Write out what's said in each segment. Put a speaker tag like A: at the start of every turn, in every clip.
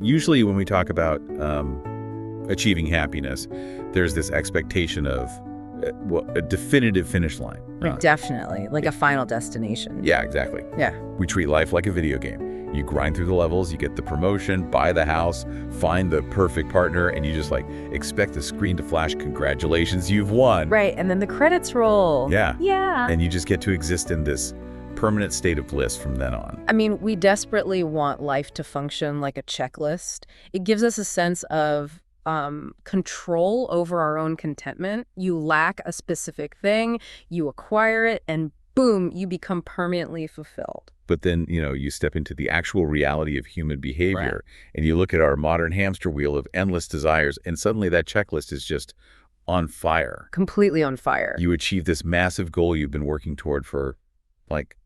A: Usually when we talk about achieving happiness, there's this expectation of a definitive finish line.
B: Definitely, like a final destination.
A: Yeah, exactly.
B: Yeah.
A: We treat life like a video game. You grind through the levels, you get the promotion, buy the house, find the perfect partner, and you just expect the screen to flash, congratulations, you've won.
B: Right, and then the credits roll.
A: Yeah.
B: Yeah.
A: And you just get to exist in this permanent state of bliss from then on.
B: I mean, we desperately want life to function like a checklist. It gives us a sense of control over our own contentment. You lack a specific thing, you acquire it, and boom, you become permanently fulfilled.
A: But then, you step into the actual reality of human behavior, and you look at our modern hamster wheel of endless desires, and suddenly that checklist is just on fire.
B: Completely on fire.
A: You achieve this massive goal you've been working toward for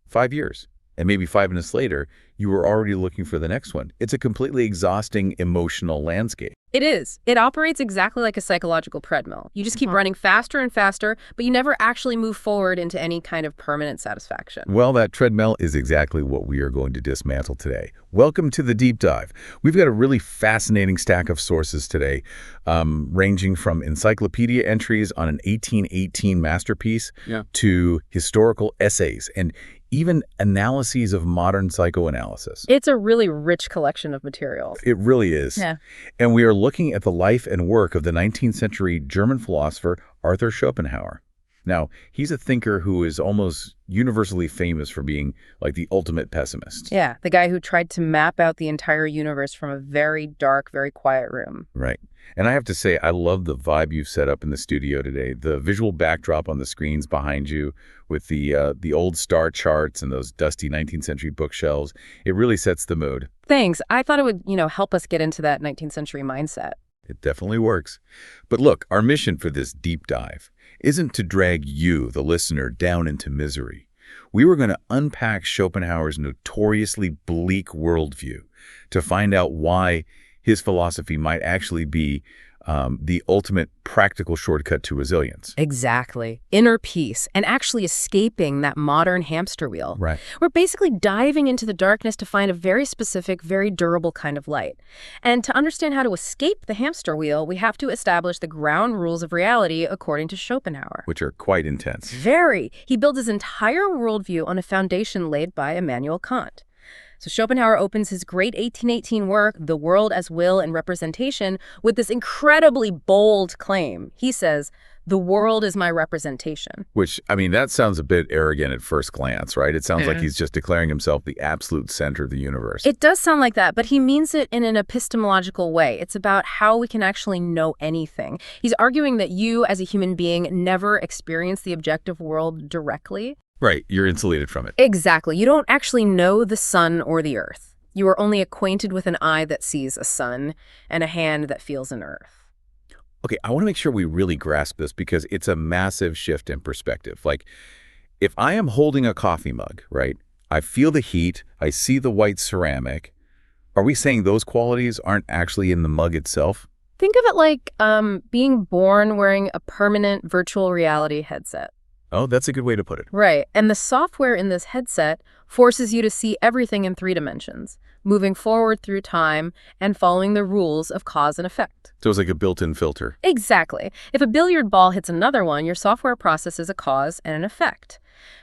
A: 5 years. And maybe 5 minutes later, you were already looking for the next one. It's a completely exhausting emotional landscape.
B: It is. It operates exactly like a psychological treadmill. You just keep running faster and faster, but you never actually move forward into any kind of permanent satisfaction.
A: Well, that treadmill is exactly what we are going to dismantle today. Welcome to the Deep Dive. We've got a really fascinating stack of sources today, ranging from encyclopedia entries on an 1818 masterpiece to historical essays and even analyses of modern psychoanalysis.
B: It's a really rich collection of materials.
A: It really is.
B: Yeah.
A: And we are looking at the life and work of the 19th century German philosopher Arthur Schopenhauer. Now, he's a thinker who is almost universally famous for being the ultimate pessimist.
B: Yeah, the guy who tried to map out the entire universe from a very dark, very quiet room.
A: Right. And I have to say, I love the vibe you've set up in the studio today. The visual backdrop on the screens behind you with the old star charts and those dusty 19th century bookshelves, it really sets the mood.
B: Thanks. I thought it would, help us get into that 19th century mindset.
A: It definitely works. But look, our mission for this deep dive isn't to drag you, the listener, down into misery. We were going to unpack Schopenhauer's notoriously bleak worldview to find out why his philosophy might actually be the ultimate practical shortcut to resilience.
B: Exactly. Inner peace and actually escaping that modern hamster wheel.
A: Right.
B: We're basically diving into the darkness to find a very specific, very durable kind of light. And to understand how to escape the hamster wheel, we have to establish the ground rules of reality according to Schopenhauer.
A: Which are quite intense.
B: Very. He built his entire worldview on a foundation laid by Immanuel Kant. So Schopenhauer opens his great 1818 work, The World as Will and Representation, with this incredibly bold claim. He says, "The world is my representation."
A: Which, that sounds a bit arrogant at first glance, right? It sounds like he's just declaring himself the absolute center of the universe.
B: It does sound like that, but he means it in an epistemological way. It's about how we can actually know anything. He's arguing that you, as a human being, never experience the objective world directly.
A: Right, you're insulated from it.
B: Exactly. You don't actually know the sun or the earth. You are only acquainted with an eye that sees a sun and a hand that feels an earth.
A: Okay, I want to make sure we really grasp this because it's a massive shift in perspective. If I am holding a coffee mug, right, I feel the heat, I see the white ceramic, are we saying those qualities aren't actually in the mug itself?
B: Think of it like being born wearing a permanent virtual reality headset.
A: Oh, that's a good way to put it.
B: Right. And the software in this headset forces you to see everything in 3 dimensions, moving forward through time and following the rules of cause and effect.
A: So it's like a built-in filter.
B: Exactly. If a billiard ball hits another one, your software processes a cause and an effect.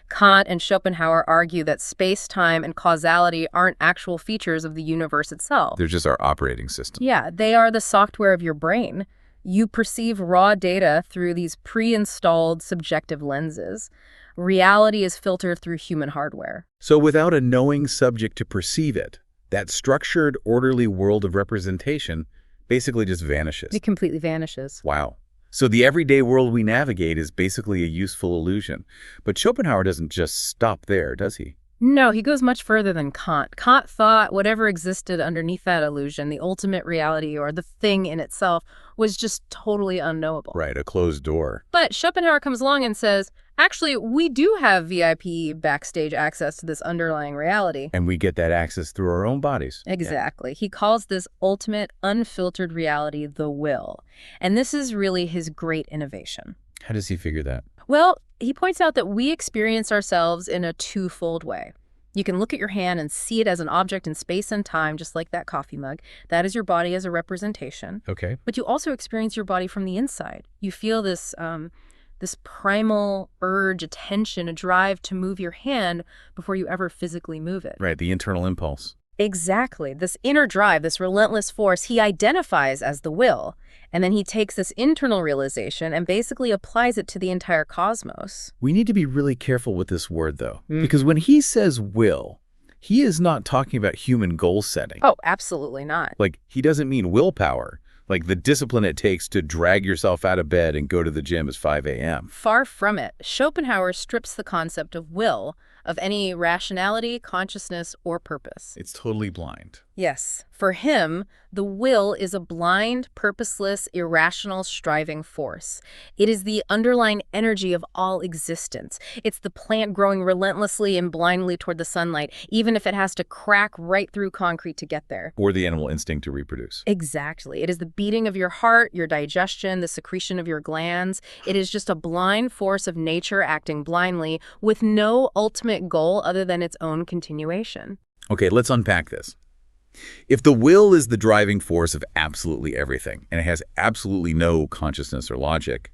B: Kant and Schopenhauer argue that space-time and causality aren't actual features of the universe itself.
A: They're just our operating system.
B: Yeah, they are the software of your brain. You perceive raw data through these pre-installed subjective lenses. Reality is filtered through human hardware.
A: So without a knowing subject to perceive it, that structured, orderly world of representation basically just vanishes.
B: It completely vanishes.
A: Wow. So the everyday world we navigate is basically a useful illusion. But Schopenhauer doesn't just stop there, does he?
B: No, he goes much further than Kant. Kant thought whatever existed underneath that illusion, the ultimate reality or the thing in itself, was just totally unknowable.
A: Right, a closed door.
B: But Schopenhauer comes along and says, actually, we do have VIP backstage access to this underlying reality.
A: And we get that access through our own bodies.
B: Exactly. Yeah. He calls this ultimate, unfiltered reality the will. And this is really his great innovation.
A: How does he figure that?
B: Well, he points out that we experience ourselves in a twofold way. You can look at your hand and see it as an object in space and time, just like that coffee mug. That is your body as a representation.
A: Okay.
B: But you also experience your body from the inside. You feel this primal urge, a tension, a drive to move your hand before you ever physically move it.
A: Right, the internal impulse.
B: Exactly. This inner drive, this relentless force, he identifies as the will. And then he takes this internal realization and basically applies it to the entire cosmos.
A: We need to be really careful with this word, though, because when he says will, he is not talking about human goal setting.
B: Oh, absolutely not.
A: Like, he doesn't mean willpower, like the discipline it takes to drag yourself out of bed and go to the gym at 5 a.m.
B: Far from it. Schopenhauer strips the concept of will of any rationality, consciousness, or purpose.
A: It's totally blind.
B: Yes. For him, the will is a blind, purposeless, irrational, striving force. It is the underlying energy of all existence. It's the plant growing relentlessly and blindly toward the sunlight, even if it has to crack right through concrete to get there.
A: Or the animal instinct to reproduce.
B: Exactly. It is the beating of your heart, your digestion, the secretion of your glands. It is just a blind force of nature acting blindly with no ultimate goal other than its own continuation.
A: Okay, let's unpack this. If the will is the driving force of absolutely everything, and it has absolutely no consciousness or logic,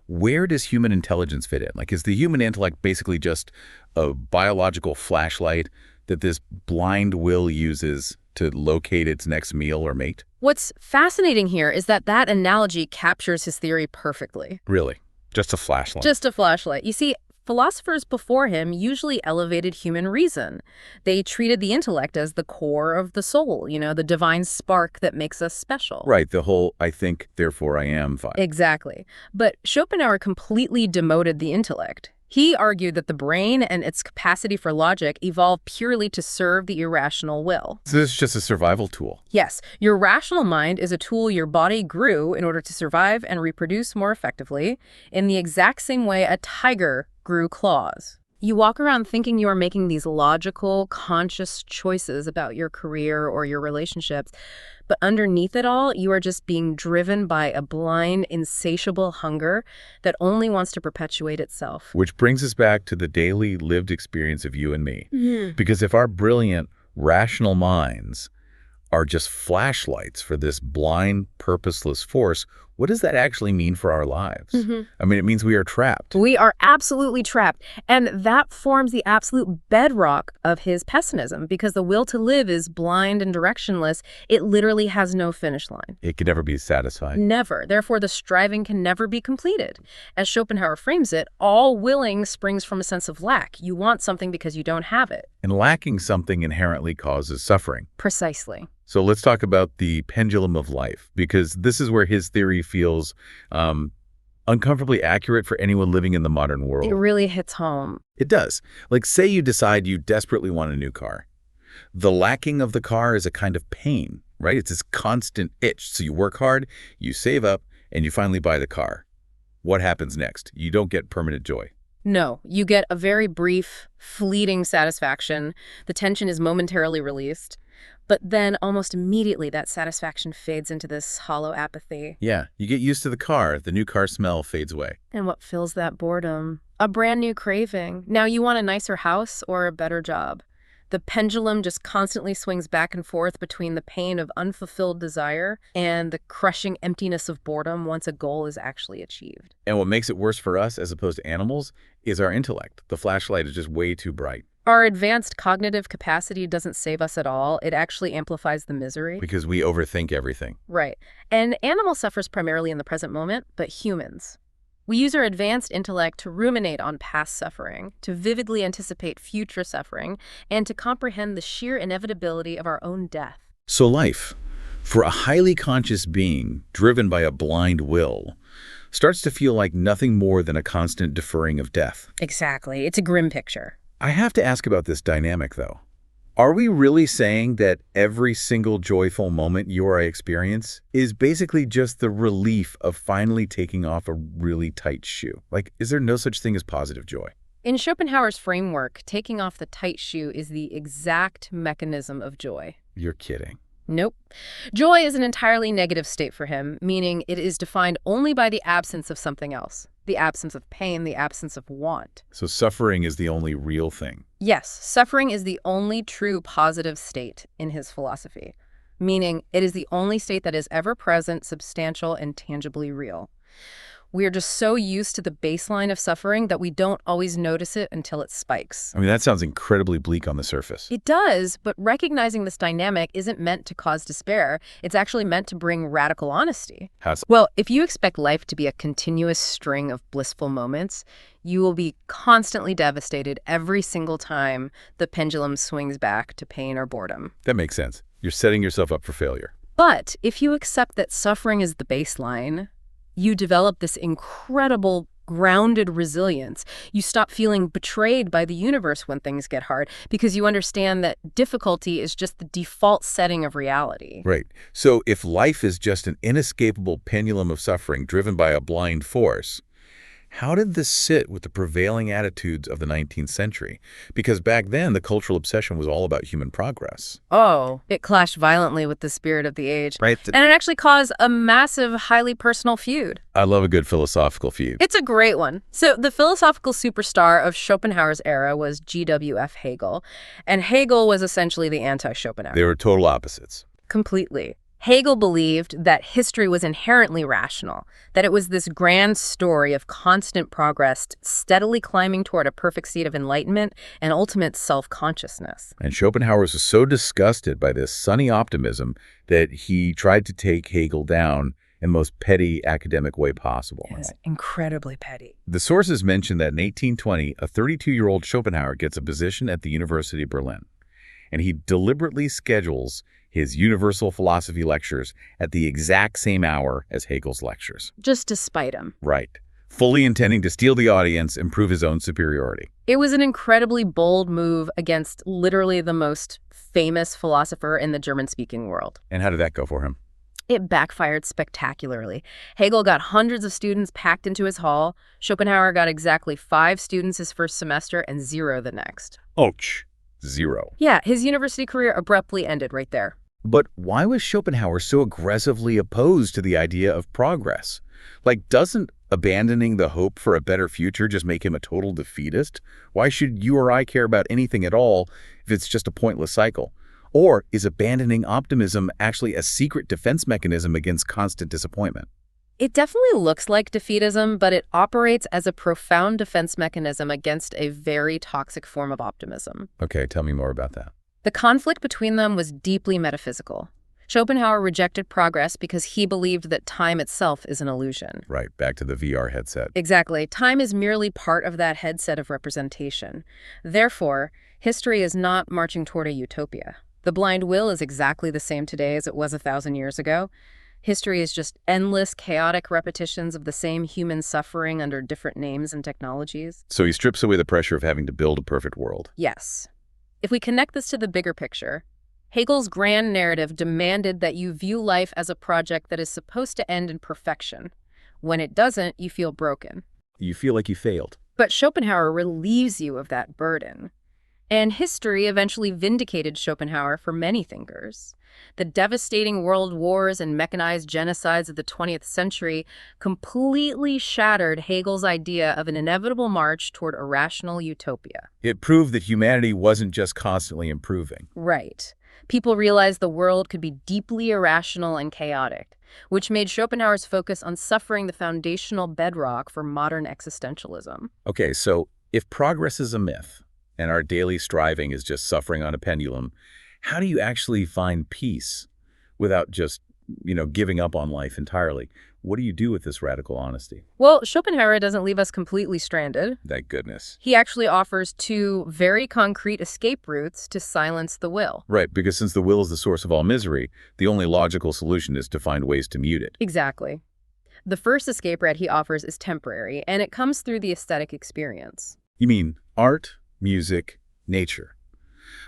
A: where does human intelligence fit in? Like, is the human intellect basically just a biological flashlight that this blind will uses to locate its next meal or mate?
B: What's fascinating here is that that analogy captures his theory perfectly.
A: Really? Just a flashlight?
B: Just a flashlight. You see, philosophers before him usually elevated human reason. They treated the intellect as the core of the soul, the divine spark that makes us special.
A: Right, the whole I think, therefore I am vibe.
B: Exactly. But Schopenhauer completely demoted the intellect. He argued that the brain and its capacity for logic evolved purely to serve the irrational will.
A: So this is just a survival tool.
B: Yes, your rational mind is a tool your body grew in order to survive and reproduce more effectively, in the exact same way a tiger grew claws. You walk around thinking you are making these logical, conscious choices about your career or your relationships, but underneath it all, you are just being driven by a blind, insatiable hunger that only wants to perpetuate itself.
A: Which brings us back to the daily lived experience of you and me. Because if our brilliant, rational minds are just flashlights for this blind, purposeless force, what does that actually mean for our lives? I mean, it means we are trapped.
B: We are absolutely trapped. And that forms the absolute bedrock of his pessimism, because the will to live is blind and directionless. It literally has no finish line.
A: It can never be satisfied.
B: Never. Therefore, the striving can never be completed. As Schopenhauer frames it, all willing springs from a sense of lack. You want something because you don't have it.
A: And lacking something inherently causes suffering.
B: Precisely.
A: So let's talk about the pendulum of life, because this is where his theory feels uncomfortably accurate for anyone living in the modern world.
B: It really hits home.
A: It does. Like, say you decide you desperately want a new car. The lacking of the car is a kind of pain, right? It's this constant itch. So you work hard, you save up, and you finally buy the car. What happens next? You don't get permanent joy.
B: No, you get a very brief, fleeting satisfaction. The tension is momentarily released. But then almost immediately that satisfaction fades into this hollow apathy.
A: Yeah, you get used to the car. The new car smell fades away.
B: And what fills that boredom? A brand new craving. Now you want a nicer house or a better job. The pendulum just constantly swings back and forth between the pain of unfulfilled desire and the crushing emptiness of boredom once a goal is actually achieved.
A: And what makes it worse for us as opposed to animals is our intellect. The flashlight is just way too bright.
B: Our advanced cognitive capacity doesn't save us at all. It actually amplifies the misery.
A: Because we overthink everything.
B: Right. And animal suffers primarily in the present moment, but humans. We use our advanced intellect to ruminate on past suffering, to vividly anticipate future suffering, and to comprehend the sheer inevitability of our own death.
A: So life, for a highly conscious being driven by a blind will, starts to feel like nothing more than a constant deferring of death.
B: Exactly. It's a grim picture.
A: I have to ask about this dynamic, though. Are we really saying that every single joyful moment you or I experience is basically just the relief of finally taking off a really tight shoe? Like, is there no such thing as positive joy?
B: In Schopenhauer's framework, taking off the tight shoe is the exact mechanism of joy.
A: You're kidding.
B: Nope. Joy is an entirely negative state for him, meaning it is defined only by the absence of something else. The the absence of pain, the absence of want.
A: So suffering is the only real thing.
B: Yes, suffering is the only true positive state in his philosophy, meaning it is the only state that is ever present, substantial, and tangibly real. We are just so used to the baseline of suffering that we don't always notice it until it spikes.
A: I mean, that sounds incredibly bleak on the surface.
B: It does, but recognizing this dynamic isn't meant to cause despair. It's actually meant to bring radical honesty.
A: How so?
B: Well, if you expect life to be a continuous string of blissful moments, you will be constantly devastated every single time the pendulum swings back to pain or boredom.
A: That makes sense. You're setting yourself up for failure.
B: But if you accept that suffering is the baseline, you develop this incredible grounded resilience. You stop feeling betrayed by the universe when things get hard because you understand that difficulty is just the default setting of reality.
A: Right. So if life is just an inescapable pendulum of suffering driven by a blind force, how did this sit with the prevailing attitudes of the 19th century? Because back then, the cultural obsession was all about human progress.
B: Oh, it clashed violently with the spirit of the age.
A: Right.
B: And it actually caused a massive, highly personal feud.
A: I love a good philosophical feud.
B: It's a great one. So the philosophical superstar of Schopenhauer's era was G.W.F. Hegel, and Hegel was essentially the anti-Schopenhauer.
A: They were total opposites.
B: Completely. Hegel believed that history was inherently rational, that it was this grand story of constant progress, steadily climbing toward a perfect state of enlightenment and ultimate self-consciousness.
A: And Schopenhauer was so disgusted by this sunny optimism that he tried to take Hegel down in the most petty academic way possible.
B: It's incredibly petty.
A: The sources mention that in 1820, a 32-year-old Schopenhauer gets a position at the University of Berlin, and he deliberately schedules his universal philosophy lectures at the exact same hour as Hegel's lectures.
B: Just to spite him.
A: Right. Fully intending to steal the audience and prove his own superiority.
B: It was an incredibly bold move against literally the most famous philosopher in the German-speaking world.
A: And how did that go for him?
B: It backfired spectacularly. Hegel got hundreds of students packed into his hall. Schopenhauer got exactly 5 students his first semester and 0 the next.
A: Ouch. 0.
B: Yeah, his university career abruptly ended right there.
A: But why was Schopenhauer so aggressively opposed to the idea of progress? Like, doesn't abandoning the hope for a better future just make him a total defeatist? Why should you or I care about anything at all if it's just a pointless cycle? Or is abandoning optimism actually a secret defense mechanism against constant disappointment?
B: It definitely looks like defeatism, but it operates as a profound defense mechanism against a very toxic form of optimism.
A: Okay, tell me more about that.
B: The conflict between them was deeply metaphysical. Schopenhauer rejected progress because he believed that time itself is an illusion.
A: Right, back to the VR headset.
B: Exactly. Time is merely part of that headset of representation. Therefore, history is not marching toward a utopia. The blind will is exactly the same today as it was 1,000 years ago. History is just endless, chaotic repetitions of the same human suffering under different names and technologies.
A: So he strips away the pressure of having to build a perfect world.
B: Yes. If we connect this to the bigger picture, Hegel's grand narrative demanded that you view life as a project that is supposed to end in perfection. When it doesn't, you feel broken.
A: You feel like you failed.
B: But Schopenhauer relieves you of that burden. And history eventually vindicated Schopenhauer for many thinkers. The devastating world wars and mechanized genocides of the 20th century completely shattered Hegel's idea of an inevitable march toward a rational utopia.
A: It proved that humanity wasn't just constantly improving.
B: Right. People realized the world could be deeply irrational and chaotic, which made Schopenhauer's focus on suffering the foundational bedrock for modern existentialism.
A: Okay, so if progress is a myth, and our daily striving is just suffering on a pendulum, how do you actually find peace without just, giving up on life entirely? What do you do with this radical honesty?
B: Well, Schopenhauer doesn't leave us completely stranded.
A: Thank goodness.
B: He actually offers 2 very concrete escape routes to silence the will.
A: Right, because since the will is the source of all misery, the only logical solution is to find ways to mute it.
B: Exactly. The first escape route he offers is temporary, and it comes through the aesthetic experience.
A: You mean art, music, nature.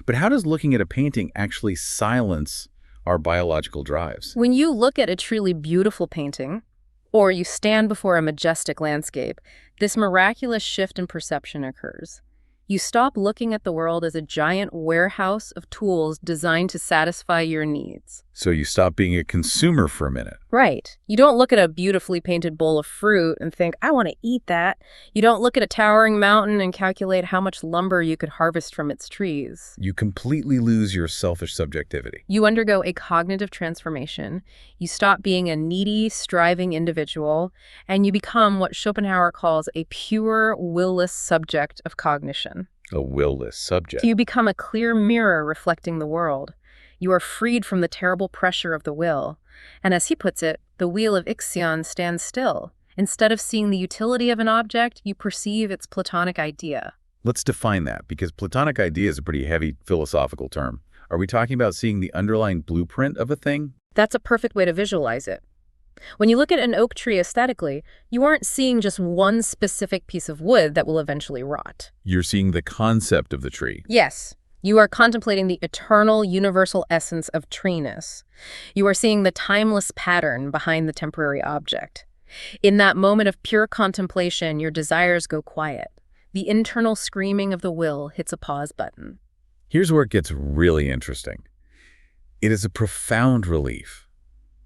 A: But how does looking at a painting actually silence our biological drives?
B: When you look at a truly beautiful painting, or you stand before a majestic landscape, this miraculous shift in perception occurs. You stop looking at the world as a giant warehouse of tools designed to satisfy your needs.
A: So you stop being a consumer for a minute.
B: Right. You don't look at a beautifully painted bowl of fruit and think, I want to eat that. You don't look at a towering mountain and calculate how much lumber you could harvest from its trees.
A: You completely lose your selfish subjectivity.
B: You undergo a cognitive transformation. You stop being a needy, striving individual, and you become what Schopenhauer calls a pure, will-less subject of cognition.
A: A will-less subject.
B: You become a clear mirror reflecting the world. You are freed from the terrible pressure of the will. And as he puts it, the wheel of Ixion stands still. Instead of seeing the utility of an object, you perceive its Platonic idea.
A: Let's define that, because Platonic idea is a pretty heavy philosophical term. Are we talking about seeing the underlying blueprint of a thing?
B: That's a perfect way to visualize it. When you look at an oak tree aesthetically, you aren't seeing just one specific piece of wood that will eventually rot.
A: You're seeing the concept of the tree.
B: Yes. You are contemplating the eternal, universal essence of treeness. You are seeing the timeless pattern behind the temporary object. In that moment of pure contemplation, your desires go quiet. The internal screaming of the will hits a pause button.
A: Here's where it gets really interesting. It is a profound relief,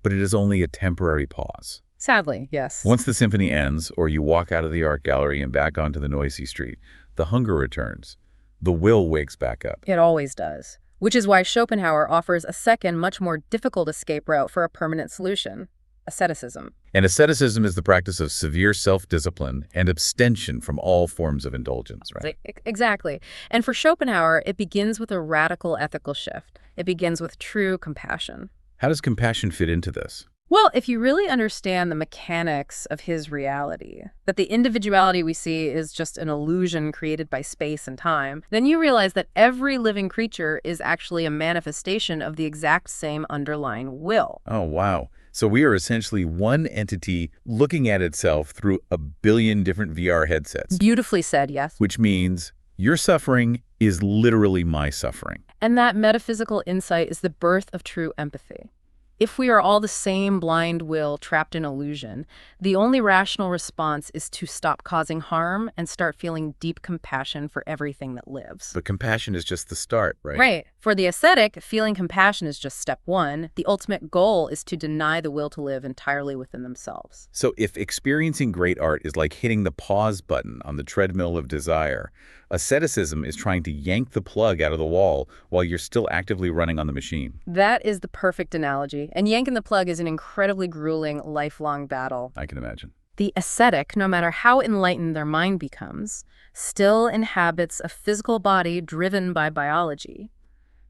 A: but it is only a temporary pause.
B: Sadly, yes.
A: Once the symphony ends, or you walk out of the art gallery and back onto the noisy street, the hunger returns. The will wakes back up.
B: It always does. Which is why Schopenhauer offers a second, much more difficult escape route for a permanent solution: asceticism.
A: And asceticism is the practice of severe self-discipline and abstention from all forms of indulgence, right?
B: Exactly. And for Schopenhauer, it begins with a radical ethical shift. It begins with true compassion.
A: How does compassion fit into this?
B: Well, if you really understand the mechanics of his reality, that the individuality we see is just an illusion created by space and time, then you realize that every living creature is actually a manifestation of the exact same underlying will.
A: Oh, wow. So we are essentially one entity looking at itself through a billion different VR headsets.
B: Beautifully said, yes.
A: Which means your suffering is literally my suffering.
B: And that metaphysical insight is the birth of true empathy. If we are all the same blind will trapped in illusion, the only rational response is to stop causing harm and start feeling deep compassion for everything that lives.
A: But compassion is just the start, right?
B: Right. For the ascetic, feeling compassion is just step one. The ultimate goal is to deny the will to live entirely within themselves.
A: So if experiencing great art is like hitting the pause button on the treadmill of desire, asceticism is trying to yank the plug out of the wall while you're still actively running on the machine.
B: That is the perfect analogy. And yanking the plug is an incredibly grueling, lifelong battle.
A: I can imagine.
B: The ascetic, no matter how enlightened their mind becomes, still inhabits a physical body driven by biology.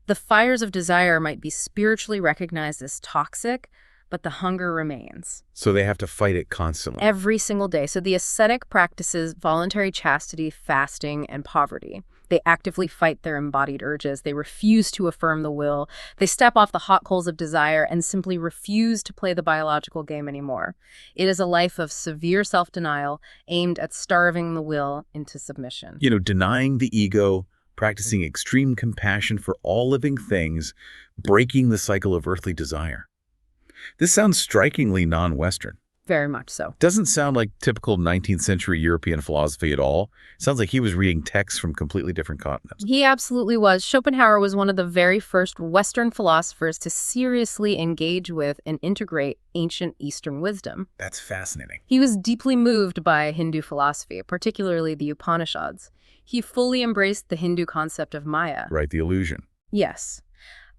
B: The fires of desire might be spiritually recognized as toxic, but the hunger remains.
A: So they have to fight it constantly.
B: Every single day. So the ascetic practices voluntary chastity, fasting, and poverty. They actively fight their embodied urges. They refuse to affirm the will. They step off the hot coals of desire and simply refuse to play the biological game anymore. It is a life of severe self-denial aimed at starving the will into submission.
A: You know, denying the ego, practicing extreme compassion for all living things, breaking the cycle of earthly desire. This sounds strikingly non-Western.
B: Very much so.
A: Doesn't sound like typical 19th century European philosophy at all. Sounds like he was reading texts from completely different continents.
B: He absolutely was. Schopenhauer was one of the very first Western philosophers to seriously engage with and integrate ancient Eastern wisdom.
A: That's fascinating.
B: He was deeply moved by Hindu philosophy, particularly the Upanishads. He fully embraced the Hindu concept of Maya.
A: Right, the illusion.
B: Yes.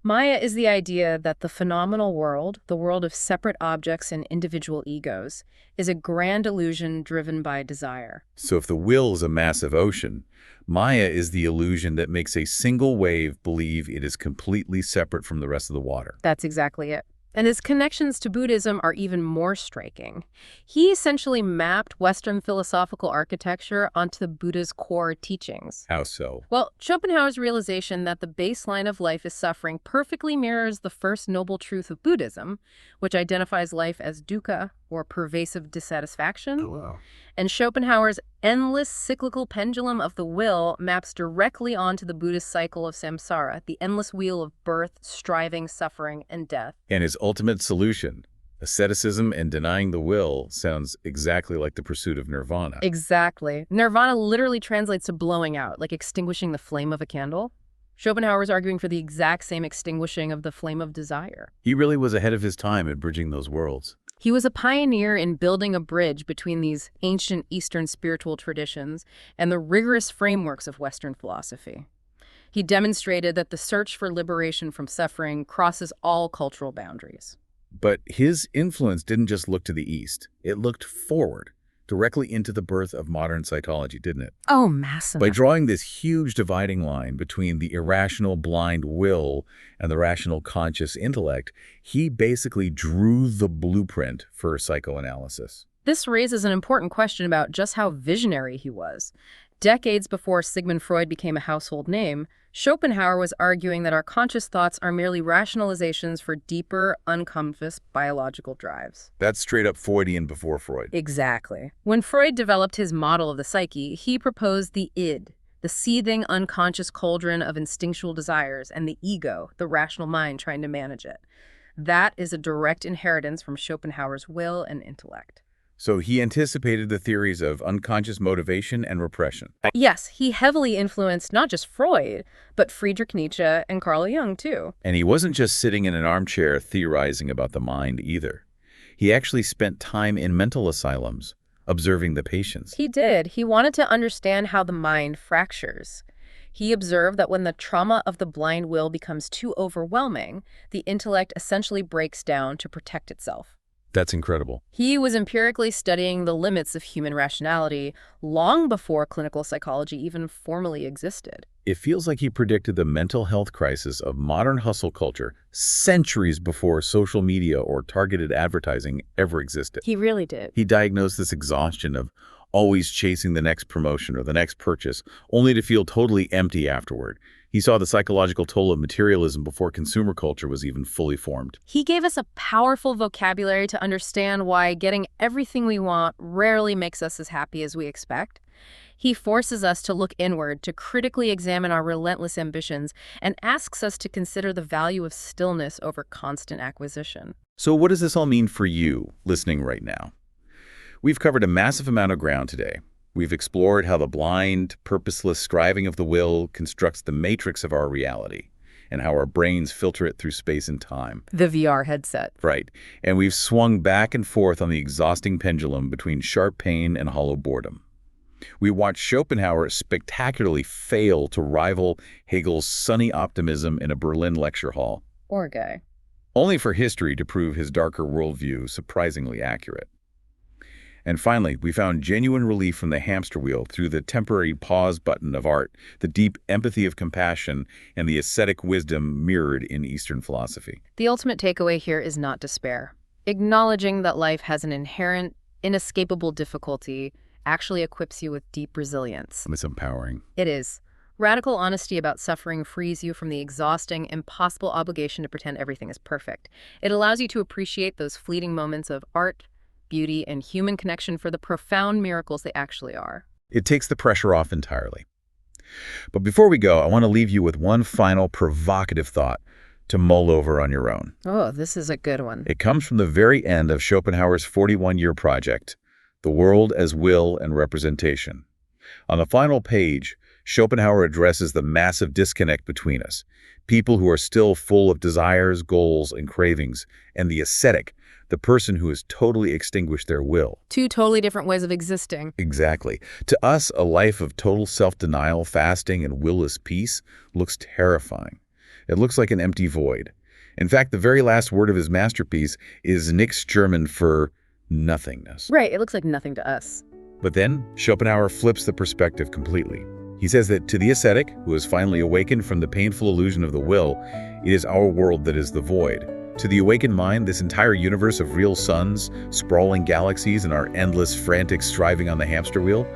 B: Maya is the idea that the phenomenal world, the world of separate objects and individual egos, is a grand illusion driven by desire.
A: So if the will is a massive ocean, Maya is the illusion that makes a single wave believe it is completely separate from the rest of the water.
B: That's exactly it. And his connections to Buddhism are even more striking. He essentially mapped Western philosophical architecture onto the Buddha's core teachings.
A: How so?
B: Well, Schopenhauer's realization that the baseline of life is suffering perfectly mirrors the first noble truth of Buddhism, which identifies life as dukkha, or pervasive dissatisfaction.
A: Oh, wow.
B: And Schopenhauer's endless cyclical pendulum of the will maps directly onto the Buddhist cycle of samsara, the endless wheel of birth, striving, suffering, and death.
A: And his ultimate solution, asceticism and denying the will, sounds exactly like the pursuit of nirvana.
B: Exactly. Nirvana literally translates to blowing out, like extinguishing the flame of a candle. Schopenhauer was arguing for the exact same extinguishing of the flame of desire.
A: He really was ahead of his time at bridging those worlds.
B: He was a pioneer in building a bridge between these ancient Eastern spiritual traditions and the rigorous frameworks of Western philosophy. He demonstrated that the search for liberation from suffering crosses all cultural boundaries.
A: But his influence didn't just look to the East. It looked forward, directly into the birth of modern psychology, didn't it?
B: Oh, massive.
A: By drawing this huge dividing line between the irrational blind will and the rational conscious intellect, he basically drew the blueprint for psychoanalysis.
B: This raises an important question about just how visionary he was. Decades before Sigmund Freud became a household name, Schopenhauer was arguing that our conscious thoughts are merely rationalizations for deeper, unconscious biological drives.
A: That's straight up Freudian before Freud.
B: Exactly. When Freud developed his model of the psyche, he proposed the id, the seething, unconscious cauldron of instinctual desires, and the ego, the rational mind trying to manage it. That is a direct inheritance from Schopenhauer's will and intellect.
A: So he anticipated the theories of unconscious motivation and repression.
B: Yes, he heavily influenced not just Freud, but Friedrich Nietzsche and Carl Jung, too.
A: And he wasn't just sitting in an armchair theorizing about the mind either. He actually spent time in mental asylums, observing the patients.
B: He did. He wanted to understand how the mind fractures. He observed that when the trauma of the blind will becomes too overwhelming, the intellect essentially breaks down to protect itself.
A: That's incredible.
B: He was empirically studying the limits of human rationality long before clinical psychology even formally existed.
A: It feels like he predicted the mental health crisis of modern hustle culture centuries before social media or targeted advertising ever existed.
B: He really did.
A: He diagnosed this exhaustion of always chasing the next promotion or the next purchase, only to feel totally empty afterward. He saw the psychological toll of materialism before consumer culture was even fully formed.
B: He gave us a powerful vocabulary to understand why getting everything we want rarely makes us as happy as we expect. He forces us to look inward, to critically examine our relentless ambitions, and asks us to consider the value of stillness over constant acquisition.
A: So what does this all mean for you, listening right now? We've covered a massive amount of ground today. We've explored how the blind, purposeless striving of the will constructs the matrix of our reality, and how our brains filter it through space and time.
B: The VR headset.
A: Right. And we've swung back and forth on the exhausting pendulum between sharp pain and hollow boredom. We watched Schopenhauer spectacularly fail to rival Hegel's sunny optimism in a Berlin lecture hall.
B: Or gay.
A: Only for history to prove his darker worldview surprisingly accurate. And finally, we found genuine relief from the hamster wheel through the temporary pause button of art, the deep empathy of compassion, and the ascetic wisdom mirrored in Eastern philosophy.
B: The ultimate takeaway here is not despair. Acknowledging that life has an inherent, inescapable difficulty actually equips you with deep resilience.
A: It's empowering.
B: It is. Radical honesty about suffering frees you from the exhausting, impossible obligation to pretend everything is perfect. It allows you to appreciate those fleeting moments of art, beauty, and human connection for the profound miracles they actually are.
A: It takes the pressure off entirely. But before we go, I want to leave you with one final provocative thought to mull over on your own.
B: Oh, this is a good one.
A: It comes from the very end of Schopenhauer's 41-year project, The World as Will and Representation. On the final page, Schopenhauer addresses the massive disconnect between us, people who are still full of desires, goals, and cravings, and the ascetic, the person who has totally extinguished their will.
B: Two totally different ways of existing.
A: Exactly. To us, a life of total self-denial, fasting, and will-less peace looks terrifying. It looks like an empty void. In fact, the very last word of his masterpiece is Nick's German for nothingness.
B: Right, it looks like nothing to us.
A: But then, Schopenhauer flips the perspective completely. He says that to the ascetic, who has finally awakened from the painful illusion of the will, it is our world that is the void. To the awakened mind, this entire universe of real suns, sprawling galaxies, and our endless, frantic striving on the hamster wheel,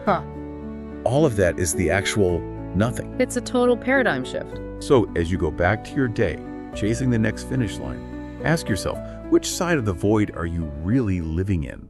A: all of that is the actual nothing.
B: It's a total paradigm shift.
A: So, as you go back to your day, chasing the next finish line, ask yourself, which side of the void are you really living in?